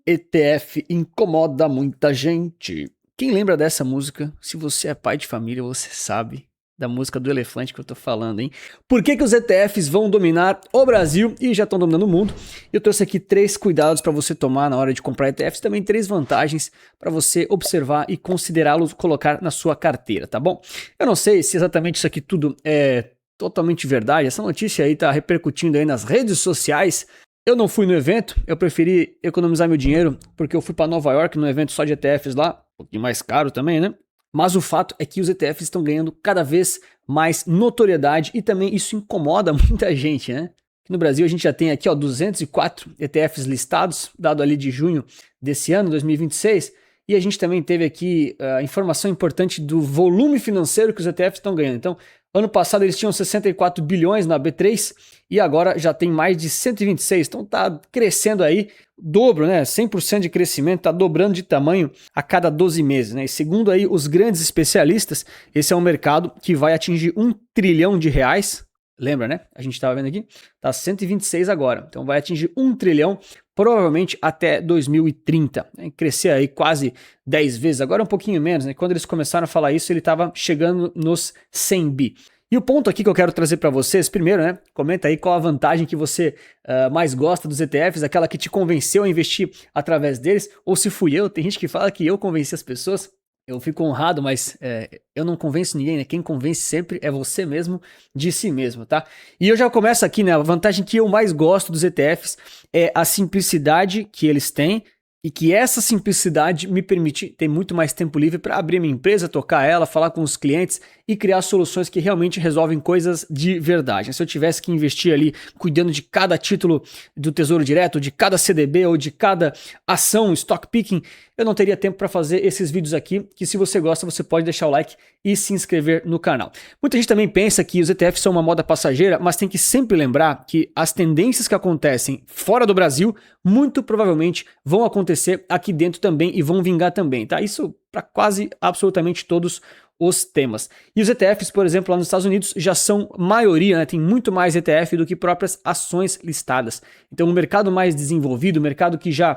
ETF incomoda muita gente. Quem lembra dessa música? Se você é pai de família, você sabe da música do elefante que eu tô falando, hein? Por que os ETFs vão dominar o Brasil e já estão dominando o mundo? Eu trouxe aqui 3 cuidados para você tomar na hora de comprar ETFs, também 3 vantagens para você observar e considerá-los colocar na sua carteira, tá bom? Eu não sei se exatamente isso aqui tudo é totalmente verdade, essa notícia aí tá repercutindo aí nas redes sociais. Eu não fui no evento, eu preferi economizar meu dinheiro porque eu fui para Nova York no evento só de ETFs lá, um pouquinho mais caro também, né? Mas o fato é que os ETFs estão ganhando cada vez mais notoriedade e também isso incomoda muita gente, né? Aqui no Brasil a gente já tem aqui, ó, 204 ETFs listados, dado ali de junho desse ano, 2026, e a gente também teve aqui a informação importante do volume financeiro que os ETFs estão ganhando. Então, ano passado eles tinham 64 bilhões na B3 e agora já tem mais de 126, então tá crescendo aí, dobro, né? 100% de crescimento, tá dobrando de tamanho a cada 12 meses, né? E segundo aí os grandes especialistas, esse é um mercado que vai atingir R$ 1 trilhão. Lembra, né? A gente estava vendo aqui, tá 126 agora, então vai atingir 1 trilhão provavelmente até 2030, né? Crescer aí quase 10 vezes, agora um pouquinho menos, né? Quando eles começaram a falar isso, ele estava chegando nos 100 bi. E o ponto aqui que eu quero trazer para vocês, primeiro, né? Comenta aí qual a vantagem que você mais gosta dos ETFs, aquela que te convenceu a investir através deles, ou se fui eu, tem gente que fala que eu convenci as pessoas. Eu fico honrado, mas eu não convenço ninguém, né? Quem convence sempre é você mesmo de si mesmo, tá? E eu já começo aqui, né? A vantagem que eu mais gosto dos ETFs é a simplicidade que eles têm e que essa simplicidade me permite ter muito mais tempo livre para abrir minha empresa, tocar ela, falar com os clientes e criar soluções que realmente resolvem coisas de verdade. Se eu tivesse que investir ali cuidando de cada título do Tesouro Direto, de cada CDB ou de cada ação, stock picking, eu não teria tempo para fazer esses vídeos aqui, que se você gosta, você pode deixar o like e se inscrever no canal. Muita gente também pensa que os ETFs são uma moda passageira, mas tem que sempre lembrar que as tendências que acontecem fora do Brasil, muito provavelmente vão acontecer aqui dentro também e vão vingar também, tá? Isso para quase absolutamente todos os temas. E os ETFs, por exemplo, lá nos Estados Unidos já são maioria, né? Tem muito mais ETF do que próprias ações listadas. Então, o mercado mais desenvolvido, o mercado que já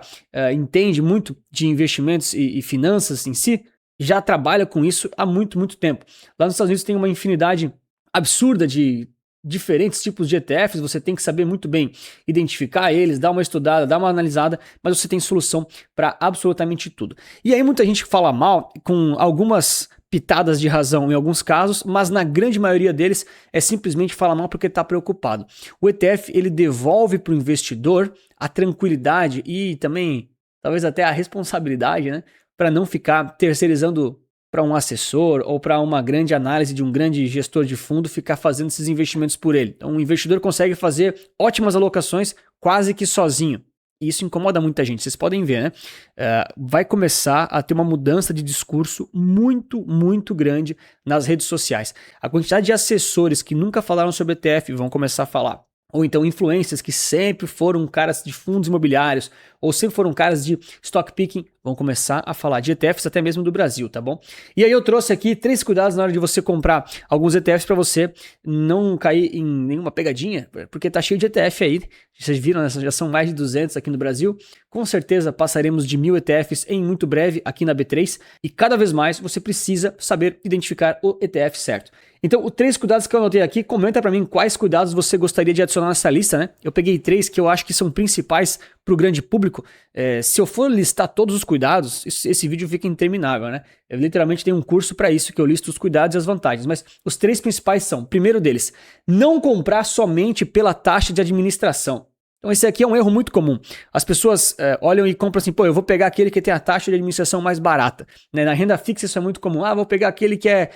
entende muito de investimentos e finanças em si, já trabalha com isso há muito, muito tempo. Lá nos Estados Unidos tem uma infinidade absurda de diferentes tipos de ETFs, você tem que saber muito bem identificar eles, dar uma estudada, dar uma analisada, mas você tem solução para absolutamente tudo. E aí muita gente fala mal, com algumas pitadas de razão em alguns casos, mas na grande maioria deles é simplesmente falar mal porque está preocupado. O ETF ele devolve para o investidor a tranquilidade e também talvez até a responsabilidade, né, para não ficar terceirizando para um assessor ou para uma grande análise de um grande gestor de fundo ficar fazendo esses investimentos por ele. Então, o investidor consegue fazer ótimas alocações quase que sozinho. E isso incomoda muita gente, vocês podem ver, né? Vai começar a ter uma mudança de discurso muito, muito grande nas redes sociais. A quantidade de assessores que nunca falaram sobre ETF vão começar a falar. Ou então influencers que sempre foram caras de fundos imobiliários, ou sempre foram caras de stock picking, vão começar a falar de ETFs até mesmo do Brasil, tá bom? E aí eu trouxe aqui 3 cuidados na hora de você comprar alguns ETFs para você não cair em nenhuma pegadinha, porque tá cheio de ETF aí, vocês viram, né? Já são mais de 200 aqui no Brasil, com certeza passaremos de 1000 ETFs em muito breve aqui na B3, e cada vez mais você precisa saber identificar o ETF certo. Então, os 3 cuidados que eu anotei aqui, comenta para mim quais cuidados você gostaria de adicionar nessa lista, né? Eu peguei 3 que eu acho que são principais para o grande público. Se eu for listar todos os cuidados, esse vídeo fica interminável, né? Eu literalmente tenho um curso para isso, que eu listo os cuidados e as vantagens, mas os 3 principais são, primeiro deles, não comprar somente pela taxa de administração. Então esse aqui é um erro muito comum. As pessoas olham e compram assim, pô, eu vou pegar aquele que tem a taxa de administração mais barata. Né? Na renda fixa isso é muito comum. Vou pegar aquele que é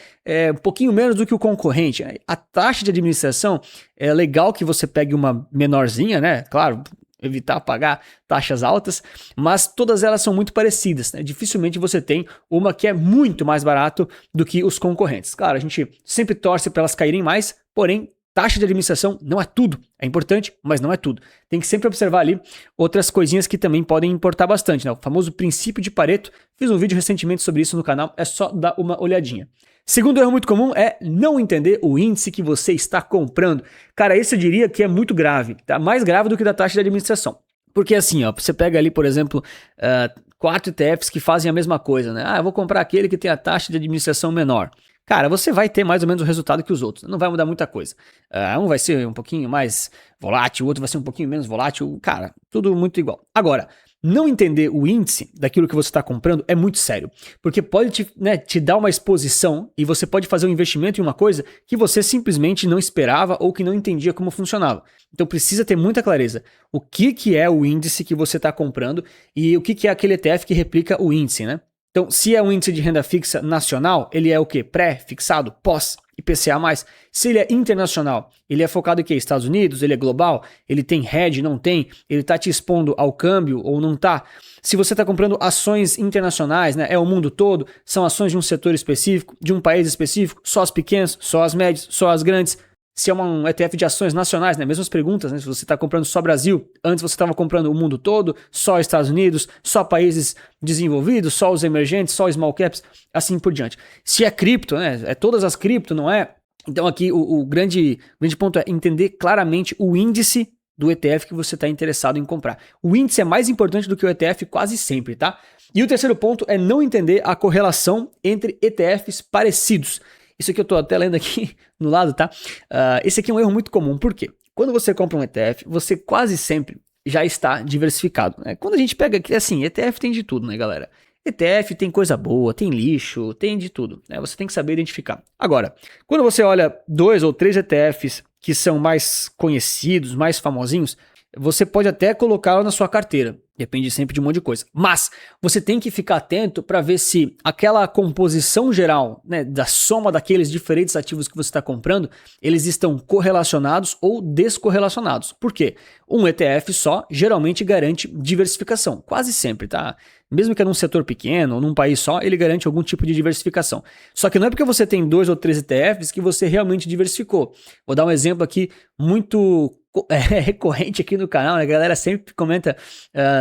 um pouquinho menos do que o concorrente. A taxa de administração é legal que você pegue uma menorzinha, né? Claro, evitar pagar taxas altas, mas todas elas são muito parecidas, né? Dificilmente você tem uma que é muito mais barato do que os concorrentes. Claro, a gente sempre torce para elas caírem mais, porém taxa de administração não é tudo, é importante, mas não é tudo. Tem que sempre observar ali outras coisinhas que também podem importar bastante, né? O famoso princípio de Pareto, fiz um vídeo recentemente sobre isso no canal, é só dar uma olhadinha. Segundo erro muito comum é não entender o índice que você está comprando. Cara, esse eu diria que é muito grave, tá? Mais grave do que da taxa de administração. Porque assim, ó, você pega ali, por exemplo, 4 ETFs que fazem a mesma coisa, né? Ah, eu vou comprar aquele que tem a taxa de administração menor. Cara, você vai ter mais ou menos o resultado que os outros. Não vai mudar muita coisa. Um vai ser um pouquinho mais volátil, o outro vai ser um pouquinho menos volátil. Cara, tudo muito igual. Agora, não entender o índice daquilo que você está comprando é muito sério. Porque pode te dar uma exposição e você pode fazer um investimento em uma coisa que você simplesmente não esperava ou que não entendia como funcionava. Então precisa ter muita clareza. O que é o índice que você está comprando e o que é aquele ETF que replica o índice, né? Então, se é um índice de renda fixa nacional, ele é o quê? Pré-fixado? Pós? IPCA+. Se ele é internacional, ele é focado em quê? Estados Unidos? Ele é global? Ele tem hedge? Não tem? Ele está te expondo ao câmbio ou não está? Se você está comprando ações internacionais, né? É o mundo todo? São ações de um setor específico? De um país específico? Só as pequenas? Só as médias? Só as grandes? Se é um ETF de ações nacionais, né? Mesmas perguntas, né? Se você está comprando só Brasil, antes você estava comprando o mundo todo, só Estados Unidos, só países desenvolvidos, só os emergentes, só small caps, assim por diante. Se é cripto, né? É todas as cripto, não é? Então aqui o grande ponto é entender claramente o índice do ETF que você está interessado em comprar. O índice é mais importante do que o ETF quase sempre, tá? E o terceiro ponto é não entender a correlação entre ETFs parecidos. Isso aqui eu tô até lendo aqui no lado, tá? Esse aqui é um erro muito comum. Por quê? Quando você compra um ETF, você quase sempre já está diversificado, né? Quando a gente pega aqui, assim, ETF tem de tudo, né, galera? ETF tem coisa boa, tem lixo, tem de tudo, né? Você tem que saber identificar. Agora, quando você olha 2 ou 3 ETFs que são mais conhecidos, mais famosinhos, você pode até colocá-lo na sua carteira. Depende sempre de um monte de coisa. Mas você tem que ficar atento para ver se aquela composição geral, né, da soma daqueles diferentes ativos que você está comprando, eles estão correlacionados ou descorrelacionados. Por quê? Um ETF só geralmente garante diversificação. Quase sempre, tá? Mesmo que é num setor pequeno ou num país só, ele garante algum tipo de diversificação. Só que não é porque você tem 2 ou 3 ETFs que você realmente diversificou. Vou dar um exemplo aqui muito recorrente aqui no canal, né? A galera sempre comenta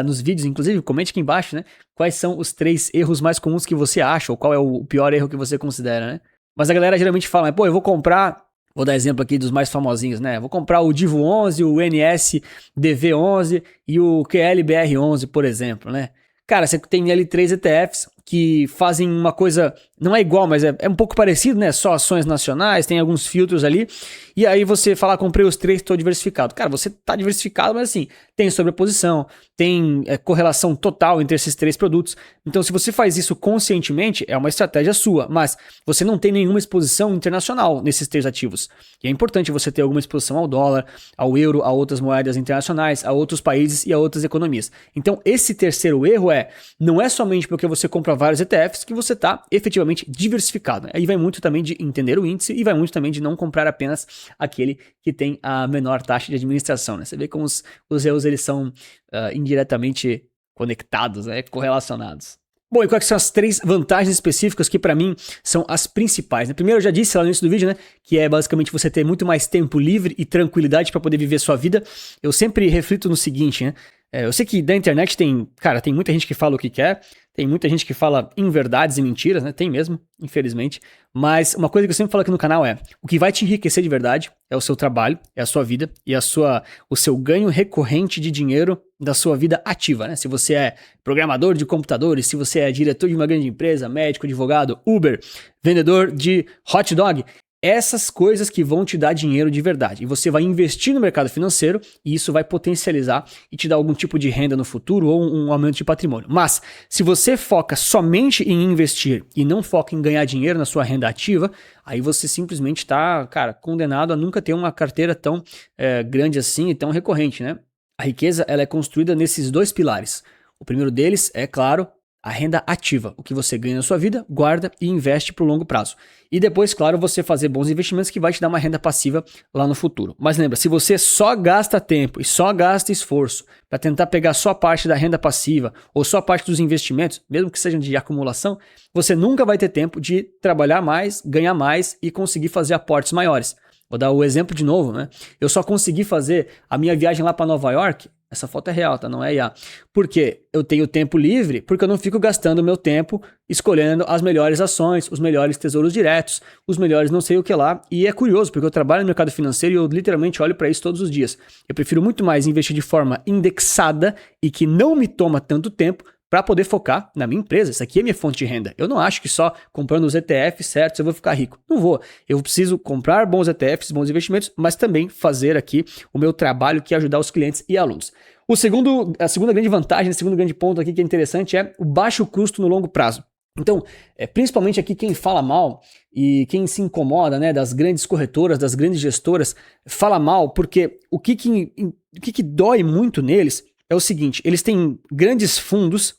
nos vídeos, inclusive, comente aqui embaixo, né? Quais são os 3 erros mais comuns que você acha, ou qual é o pior erro que você considera, né? Mas a galera geralmente fala, pô, eu vou comprar, vou dar exemplo aqui dos mais famosinhos, né? Vou comprar o Divo 11, o NSDV 11 e o QLBR 11, por exemplo, né? Cara, você tem ali 3 ETFs que fazem uma coisa, não é igual, mas é um pouco parecido, né? Só ações nacionais, tem alguns filtros ali. E aí você fala, comprei os 3, estou diversificado. Cara, você tá diversificado, mas assim, tem sobreposição, tem correlação total entre esses 3 produtos. Então, se você faz isso conscientemente, é uma estratégia sua, mas você não tem nenhuma exposição internacional nesses 3 ativos. E é importante você ter alguma exposição ao dólar, ao euro, a outras moedas internacionais, a outros países e a outras economias. Então, esse terceiro erro não é somente porque você compra vários ETFs que você está efetivamente diversificado, né? Aí vai muito também de entender o índice e vai muito também de não comprar apenas aquele que tem a menor taxa de administração, né? Você vê como os erros eles são indiretamente conectados, né? Correlacionados. Bom, e quais são as 3 vantagens específicas que para mim são as principais, né? Primeiro, eu já disse lá no início do vídeo, né? Que é basicamente você ter muito mais tempo livre e tranquilidade para poder viver sua vida. Eu sempre reflito no seguinte, né? Eu sei que da internet tem muita gente que fala o que quer, tem muita gente que fala inverdades e mentiras, né? Tem mesmo, infelizmente. Mas uma coisa que eu sempre falo aqui no canal é, o que vai te enriquecer de verdade é o seu trabalho, é a sua vida e o seu ganho recorrente de dinheiro da sua vida ativa, né? Se você é programador de computadores, se você é diretor de uma grande empresa, médico, advogado, Uber, vendedor de hot dog, essas coisas que vão te dar dinheiro de verdade. E você vai investir no mercado financeiro e isso vai potencializar e te dar algum tipo de renda no futuro ou um aumento de patrimônio. Mas se você foca somente em investir e não foca em ganhar dinheiro na sua renda ativa, aí você simplesmente está, condenado a nunca ter uma carteira tão grande assim e tão recorrente, né? A riqueza ela é construída nesses 2 pilares. O primeiro deles é, claro, a renda ativa, o que você ganha na sua vida, guarda e investe para o longo prazo. E depois, claro, você fazer bons investimentos que vai te dar uma renda passiva lá no futuro. Mas lembra, se você só gasta tempo e só gasta esforço para tentar pegar só a parte da renda passiva ou só a parte dos investimentos, mesmo que sejam de acumulação, você nunca vai ter tempo de trabalhar mais, ganhar mais e conseguir fazer aportes maiores. Vou dar o exemplo de novo, né? Eu só consegui fazer a minha viagem lá para Nova York Essa foto é real, tá? Não é IA. Por quê? Eu tenho tempo livre porque eu não fico gastando meu tempo escolhendo as melhores ações, os melhores tesouros diretos, os melhores não sei o que lá. E é curioso, porque eu trabalho no mercado financeiro e eu literalmente olho para isso todos os dias. Eu prefiro muito mais investir de forma indexada e que não me toma tanto tempo para poder focar na minha empresa. Isso aqui é minha fonte de renda. Eu não acho que só comprando os ETFs certos eu vou ficar rico. Não vou. Eu preciso comprar bons ETFs, bons investimentos, mas também fazer aqui o meu trabalho que é ajudar os clientes e alunos. A segunda grande vantagem, o segundo grande ponto aqui que é interessante é o baixo custo no longo prazo. Então, principalmente aqui quem fala mal e quem se incomoda, né, das grandes corretoras, das grandes gestoras, fala mal porque o que dói muito neles é o seguinte: eles têm grandes fundos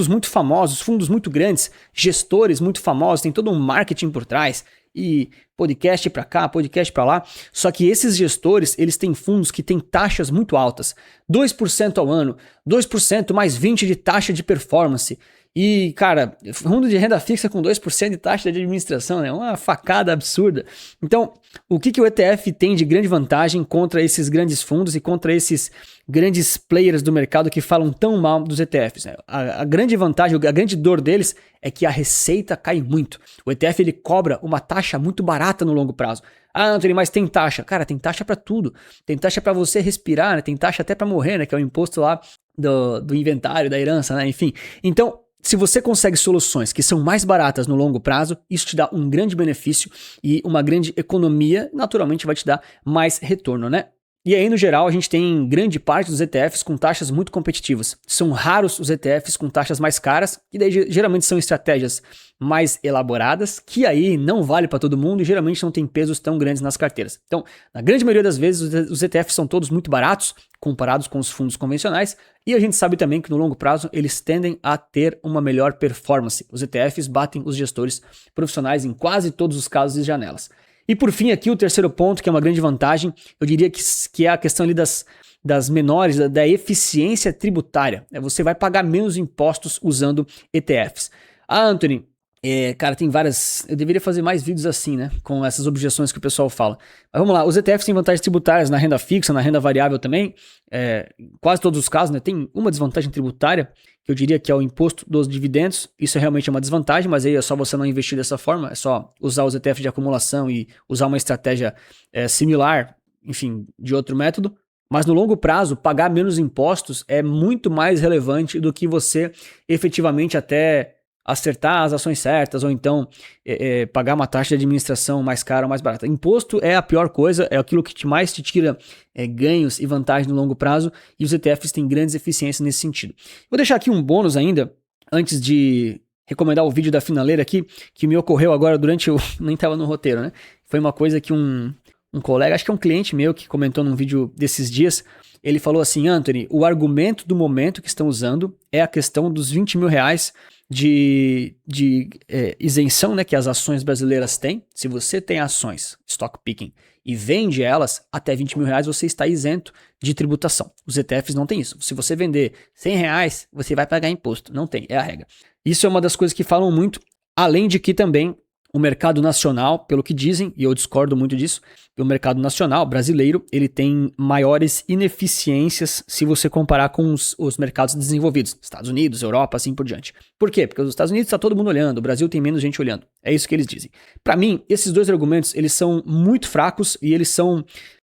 muito famosos, fundos muito grandes, gestores muito famosos, tem todo um marketing por trás e podcast para cá, podcast para lá. Só que esses gestores, eles têm fundos que têm taxas muito altas, 2% ao ano, 2% mais 20 de taxa de performance. E, cara, fundo de renda fixa com 2% de taxa de administração é uma facada absurda. Então, o que o ETF tem de grande vantagem contra esses grandes fundos e contra esses grandes players do mercado que falam tão mal dos ETFs? A grande vantagem, a grande dor deles é que a receita cai muito. O ETF ele cobra uma taxa muito barata no longo prazo. Ah, Anthony, mas tem taxa. Cara, tem taxa para tudo. Tem taxa para você respirar, né? Tem taxa até para morrer, né? Que é o imposto lá do inventário, da herança, né? Enfim. Então, se você consegue soluções que são mais baratas no longo prazo, isso te dá um grande benefício e uma grande economia, naturalmente vai te dar mais retorno, né? E aí, no geral, a gente tem grande parte dos ETFs com taxas muito competitivas. São raros os ETFs com taxas mais caras, e daí geralmente são estratégias mais elaboradas, que aí não vale para todo mundo e geralmente não tem pesos tão grandes nas carteiras. Então, na grande maioria das vezes, os ETFs são todos muito baratos, comparados com os fundos convencionais, e a gente sabe também que no longo prazo eles tendem a ter uma melhor performance. Os ETFs batem os gestores profissionais em quase todos os casos e janelas. E por fim aqui o terceiro ponto, que é uma grande vantagem, eu diria que é a questão ali das menores, da eficiência tributária. Você vai pagar menos impostos usando ETFs. Ah, Anthony, cara, tem várias... Eu deveria fazer mais vídeos assim, né? Com essas objeções que o pessoal fala. Mas vamos lá, os ETFs têm vantagens tributárias na renda fixa, na renda variável também. Em quase todos os casos, né? Tem uma desvantagem tributária, que eu diria que é o imposto dos dividendos. Isso é realmente uma desvantagem, mas aí é só você não investir dessa forma. É só usar os ETFs de acumulação e usar uma estratégia similar, enfim, de outro método. Mas no longo prazo, pagar menos impostos é muito mais relevante do que você efetivamente até acertar as ações certas ou então pagar uma taxa de administração mais cara ou mais barata. Imposto é a pior coisa, é aquilo que mais te tira ganhos e vantagens no longo prazo, e os ETFs têm grandes eficiências nesse sentido. Vou deixar aqui um bônus ainda, antes de recomendar o vídeo da finaleira aqui, que me ocorreu agora durante nem estava no roteiro, né? Foi uma coisa que um colega, acho que é um cliente meu que comentou num vídeo desses dias, ele falou assim: Anthony, o argumento do momento que estão usando é a questão dos 20 mil reais de isenção, né, que as ações brasileiras têm. Se você tem ações, stock picking, e vende elas, até 20 mil reais você está isento de tributação. Os ETFs não tem isso. Se você vender 100 reais, você vai pagar imposto. Não tem, é a regra. Isso é uma das coisas que falam muito, além de que também o mercado nacional, pelo que dizem, e eu discordo muito disso, o mercado nacional brasileiro, ele tem maiores ineficiências se você comparar com os mercados desenvolvidos, Estados Unidos, Europa, assim por diante. Por quê? Porque os Estados Unidos está todo mundo olhando, o Brasil tem menos gente olhando. É isso que eles dizem. Para mim, esses dois argumentos, eles são muito fracos e eles são,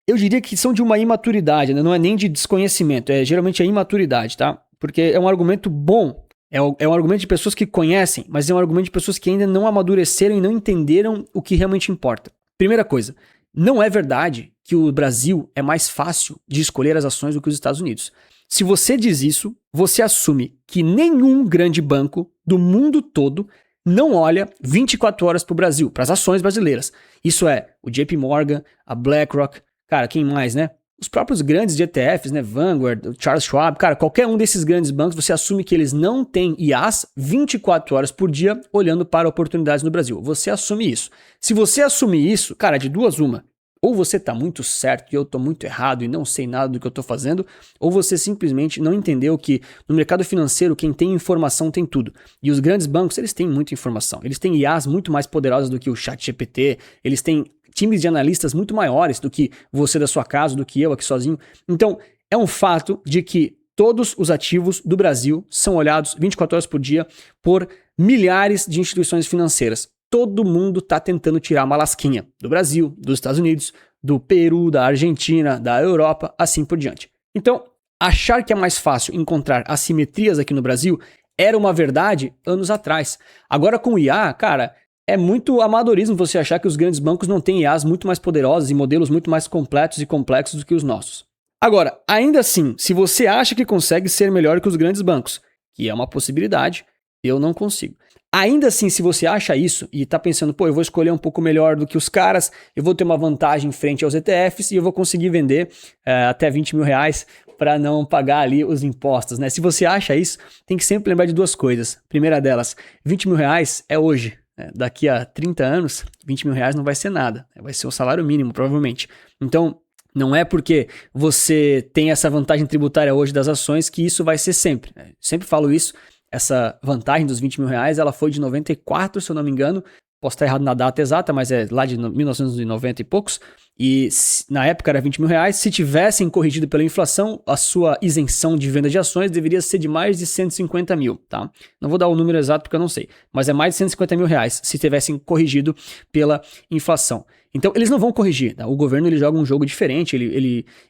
eu diria que são de uma imaturidade, né? Não é nem de desconhecimento, geralmente é imaturidade, tá? Porque é um argumento bom. É um argumento de pessoas que conhecem, mas é um argumento de pessoas que ainda não amadureceram e não entenderam o que realmente importa. Primeira coisa, não é verdade que o Brasil é mais fácil de escolher as ações do que os Estados Unidos. Se você diz isso, você assume que nenhum grande banco do mundo todo não olha 24 horas para o Brasil, para as ações brasileiras. Isso é o JP Morgan, a BlackRock, cara, quem mais, né? Os próprios grandes de ETFs, né, Vanguard, Charles Schwab, cara, qualquer um desses grandes bancos, você assume que eles não têm IAs 24 horas por dia olhando para oportunidades no Brasil. Você assume isso. Se você assumir isso, cara, de duas uma, ou você tá muito certo e eu tô muito errado e não sei nada do que eu tô fazendo, ou você simplesmente não entendeu que no mercado financeiro quem tem informação tem tudo. E os grandes bancos, eles têm muita informação. Eles têm IAs muito mais poderosas do que o ChatGPT, eles têm times de analistas muito maiores do que você da sua casa, do que eu aqui sozinho. Então, É um fato de que todos os ativos do Brasil são olhados 24 horas por dia por milhares de instituições financeiras. Todo mundo está tentando tirar uma lasquinha do Brasil, dos Estados Unidos, do Peru, da Argentina, da Europa, assim por diante. Então, achar que é mais fácil encontrar assimetrias aqui no Brasil era uma verdade anos atrás. Agora com o IA, cara, é muito amadorismo você achar que os grandes bancos não têm IAs muito mais poderosos e modelos muito mais completos e complexos do que os nossos. Agora, ainda assim, se você acha que consegue ser melhor que os grandes bancos, que é uma possibilidade, eu não consigo. Ainda assim, se você acha isso e está pensando, pô, eu vou escolher um pouco melhor do que os caras, eu vou ter uma vantagem frente aos ETFs e eu vou conseguir vender até 20 mil reais para não pagar ali os impostos, né? Se você acha isso, tem que sempre lembrar de duas coisas. Primeira delas, 20 mil reais é hoje. Daqui a 30 anos, 20 mil reais não vai ser nada. Vai ser o salário mínimo, provavelmente. Então, não é porque você tem essa vantagem tributária hoje das ações que isso vai ser sempre. Sempre falo isso. Essa vantagem dos 20 mil reais, ela foi de 94, se eu não me engano. Posso estar errado na data exata, mas é lá de 1990 e poucos. E na época era 20 mil reais. Se tivessem corrigido pela inflação, a sua isenção de venda de ações deveria ser de mais de 150 mil, tá? Não vou dar o número exato porque eu não sei. Mas é mais de 150 mil reais se tivessem corrigido pela inflação. Então, eles não vão corrigir, tá? O governo ele joga um jogo diferente,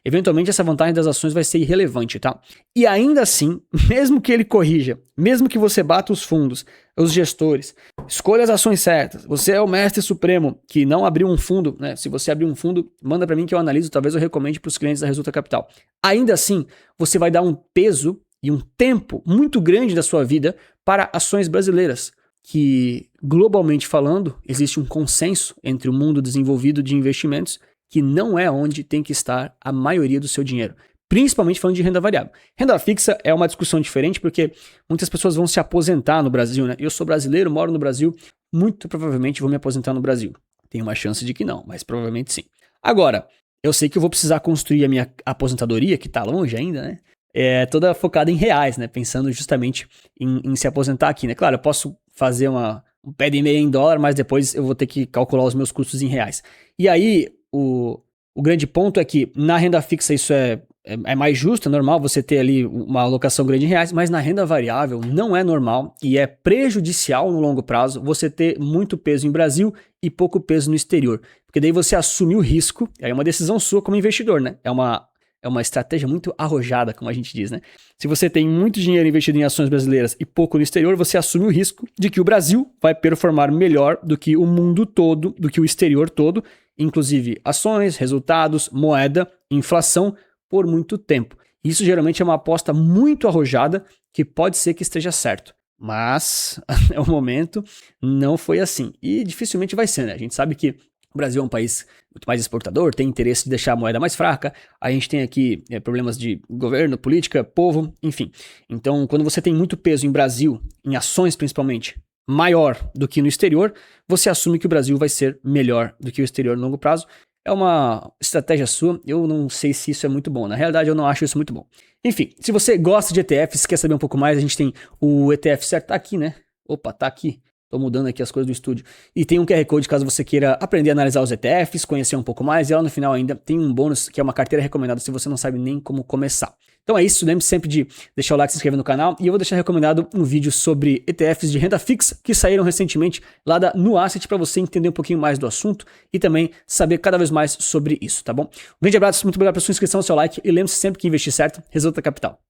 eventualmente essa vantagem das ações vai ser irrelevante, tá? E ainda assim, mesmo que ele corrija, mesmo que você bata os fundos, os gestores, escolha as ações certas, você é o mestre supremo que não abriu um fundo, né? Se você abrir um fundo, manda para mim que eu analiso, talvez eu recomende para os clientes da Resulta Capital. Ainda assim, você vai dar um peso e um tempo muito grande da sua vida para ações brasileiras, que, globalmente falando, existe um consenso entre o mundo desenvolvido de investimentos que não é onde tem que estar a maioria do seu dinheiro. Principalmente falando de renda variável. Renda fixa é uma discussão diferente porque muitas pessoas vão se aposentar no Brasil, né? Eu sou brasileiro, moro no Brasil, muito provavelmente vou me aposentar no Brasil. Tem uma chance de que não, mas provavelmente sim. Agora, eu sei que eu vou precisar construir a minha aposentadoria, que está longe ainda, né? Toda focada em reais, né? Pensando justamente em se aposentar aqui, né? Claro, eu posso fazer um pé de meia em dólar, mas depois eu vou ter que calcular os meus custos em reais. E aí, o grande ponto é que na renda fixa isso é mais justo, é normal você ter ali uma alocação grande em reais, mas na renda variável não é normal e é prejudicial no longo prazo você ter muito peso em Brasil e pouco peso no exterior. Porque daí você assume o risco, é uma decisão sua como investidor, né? É uma estratégia muito arrojada, como a gente diz, né? Se você tem muito dinheiro investido em ações brasileiras e pouco no exterior, você assume o risco de que o Brasil vai performar melhor do que o mundo todo, do que o exterior todo, inclusive ações, resultados, moeda, inflação, por muito tempo. Isso geralmente é uma aposta muito arrojada que pode ser que esteja certo. Mas, até o momento, não foi assim. E dificilmente vai ser, né? A gente sabe que o Brasil é um país muito mais exportador, tem interesse de deixar a moeda mais fraca, a gente tem aqui problemas de governo, política, povo, enfim. Então, quando você tem muito peso em Brasil, em ações principalmente, maior do que no exterior, você assume que o Brasil vai ser melhor do que o exterior no longo prazo. É uma estratégia sua, eu não sei se isso é muito bom, na realidade eu não acho isso muito bom. Enfim, se você gosta de ETFs, quer saber um pouco mais, a gente tem o ETF certo, tá aqui, né? Opa, tá aqui. Tô mudando aqui as coisas do estúdio. E tem um QR Code caso você queira aprender a analisar os ETFs, conhecer um pouco mais. E lá no final ainda tem um bônus que é uma carteira recomendada se você não sabe nem como começar. Então é isso, lembre-se sempre de deixar o like, se inscrever no canal. E eu vou deixar recomendado um vídeo sobre ETFs de renda fixa que saíram recentemente lá da NuAsset para você entender um pouquinho mais do assunto e também saber cada vez mais sobre isso, tá bom? Um grande abraço, muito obrigado pela sua inscrição, seu like. E lembre-se sempre que investir certo resulta capital.